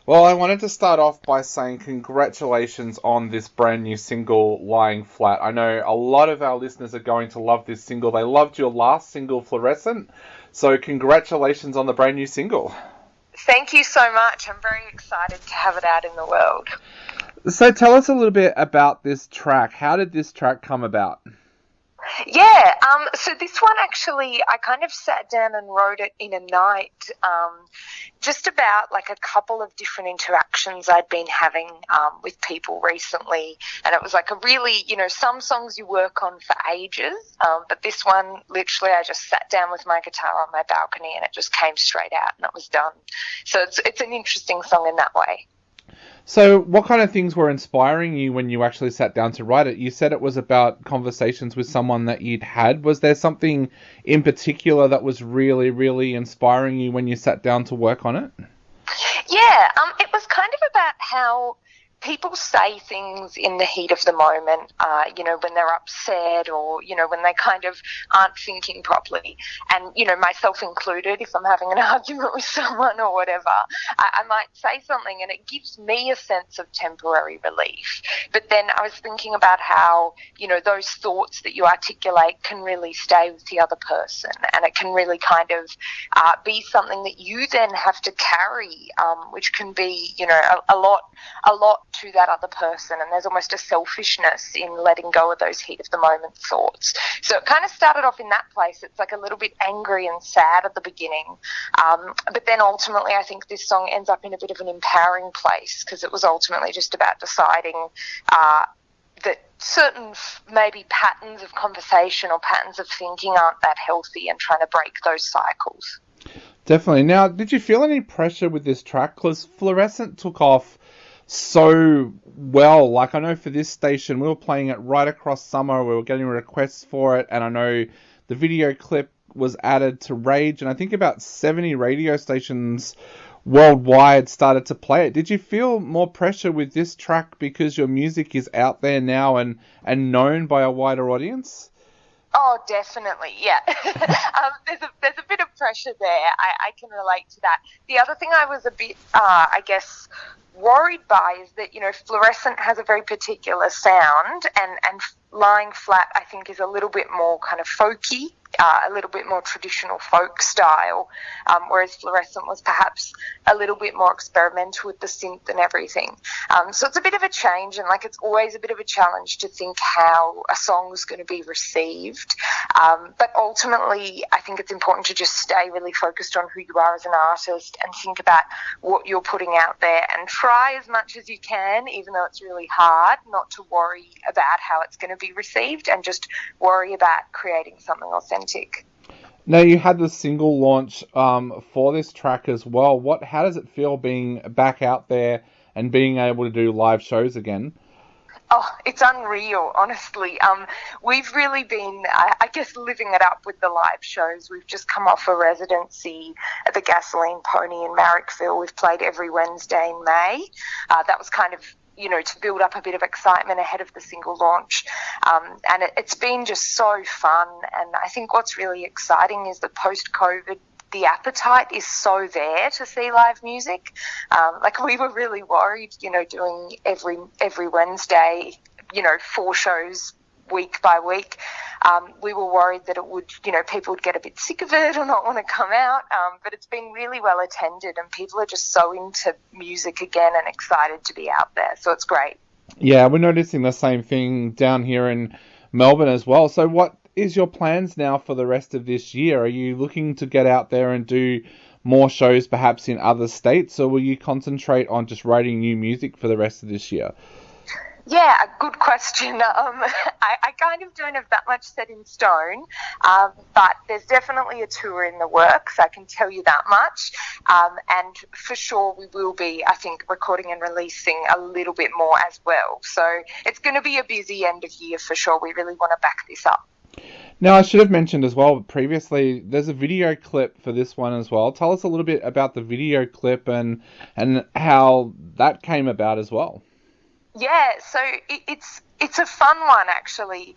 Well, I wanted to start off by saying congratulations on this brand new single, Lying Flat. I know a lot of our listeners are going to love this single. They loved your last single, Fluorescent. So congratulations on the brand new single. Thank you so much. I'm very excited to have it out in the world. So tell us a little bit about this track. How did this track come about? Yeah, so this one actually, I kind of sat down and wrote it in a night, just about like a couple of different interactions I'd been having with people recently. And it was like a really, some songs you work on for ages, but this one, literally, I just sat down with my guitar on my balcony and it just came straight out and it was done. So it's an interesting song in that way. So what kind of things were inspiring you when you actually sat down to write it? You said it was about conversations with someone that you'd had. Was there something in particular that was really, really inspiring you when you sat down to work on it? Yeah, it was kind of about how people say things in the heat of the moment, when they're upset or, when they kind of aren't thinking properly. And, myself included, if I'm having an argument with someone or whatever, I might say something and it gives me a sense of temporary relief. But then I was thinking about how, those thoughts that you articulate can really stay with the other person, and it can really kind of be something that you then have to carry, which can be, a lot to that other person, and there's almost a selfishness in letting go of those heat of the moment thoughts. So it kind of started off in that place. It's like a little bit angry and sad at the beginning, but then ultimately I think this song ends up in a bit of an empowering place, because it was ultimately just about deciding that certain maybe patterns of conversation or patterns of thinking aren't that healthy, and trying to break those cycles. Definitely. Now, did you feel any pressure with this track? Because Fluorescent took off so well. Like, I know for this station, we were playing it right across summer. We were getting requests for it, and I know the video clip was added to Rage, and I think about 70 radio stations worldwide started to play it. Did you feel more pressure with this track because your music is out there now and known by a wider audience? Oh, definitely, yeah. There's a bit of pressure there. I can relate to that. The other thing I was a bit, worried by is that, Fluorescent has a very particular sound, and Lying Flat, I think, is a little bit more kind of folky, a little bit more traditional folk style, whereas Fluorescent was perhaps a little bit more experimental with the synth and everything. So it's a bit of a change, and it's always a bit of a challenge to think how a song's going to be received. But ultimately, I think it's important to just stay really focused on who you are as an artist and think about what you're putting out there, and try as much as you can, even though it's really hard, not to worry about how it's going to be received, and just worry about creating something authentic. Now, you had the single launch for this track as well. How does it feel being back out there and being able to do live shows again? Oh, it's unreal, honestly. We've really been, I guess, living it up with the live shows. We've just come off a residency at the Gasoline Pony in Marrickville. We've played every Wednesday in May. That was kind of, to build up a bit of excitement ahead of the single launch. And it's been just so fun. And I think what's really exciting is that post-COVID, the appetite is so there to see live music. We were really worried, doing every Wednesday, 4 shows week by week. We were worried that it would, people would get a bit sick of it or not want to come out. But it's been really well attended, and people are just so into music again and excited to be out there. So it's great. Yeah, we're noticing the same thing down here in Melbourne as well. So what is your plans now for the rest of this year? Are you looking to get out there and do more shows perhaps in other states, or will you concentrate on just writing new music for the rest of this year? Yeah, a good question. I kind of don't have that much set in stone, but there's definitely a tour in the works, I can tell you that much. And for sure we will be, I think, recording and releasing a little bit more as well. So it's going to be a busy end of year for sure. We really want to back this up. Now, I should have mentioned as well previously, there's a video clip for this one as well. Tell us a little bit about the video clip and how that came about as well. Yeah, so it's It's a fun one, actually.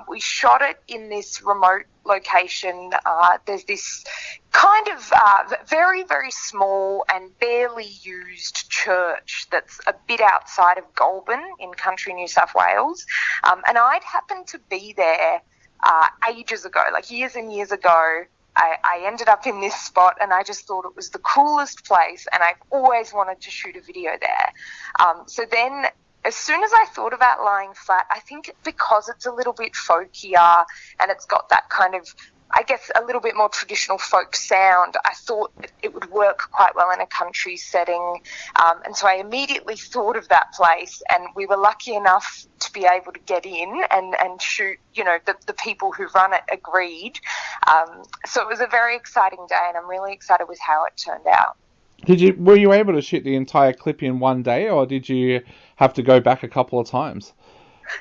We shot it in this remote location. There's this kind of very, very small and barely used church that's a bit outside of Goulburn in country New South Wales. And I'd happened to be there ages ago, like years and years ago. I ended up in this spot and I just thought it was the coolest place, and I've always wanted to shoot a video there. So then as soon as I thought about Lying Flat, I think because it's a little bit folkier and it's got that kind of, I guess, a little bit more traditional folk sound, I thought it would work quite well in a country setting. And so I immediately thought of that place, and we were lucky enough to be able to get in and shoot, you know, the people who run it agreed. So it was a very exciting day, and I'm really excited with how it turned out. Were you able to shoot the entire clip in one day, or did you have to go back a couple of times?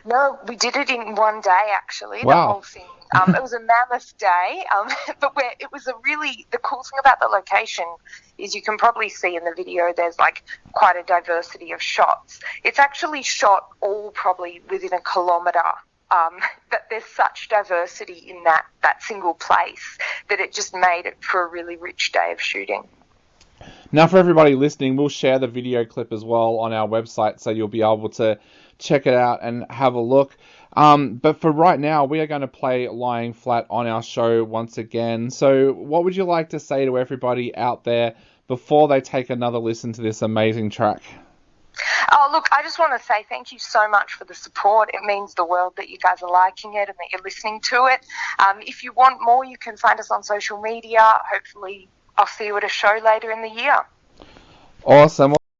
No, we did it in one day, actually. Wow. The whole thing. It was a mammoth day, but it was the cool thing about the location is you can probably see in the video there's like quite a diversity of shots. It's actually shot all probably within a kilometre. That there's such diversity in that single place that it just made it for a really rich day of shooting. Now, for everybody listening, we'll share the video clip as well on our website, so you'll be able to check it out and have a look. But for right now, we are going to play Lying Flat on our show once again. So what would you like to say to everybody out there before they take another listen to this amazing track? Oh, look, I just want to say thank you so much for the support. It means the world that you guys are liking it and that you're listening to it. If you want more, you can find us on social media. Hopefully I'll see you at a show later in the year. Awesome.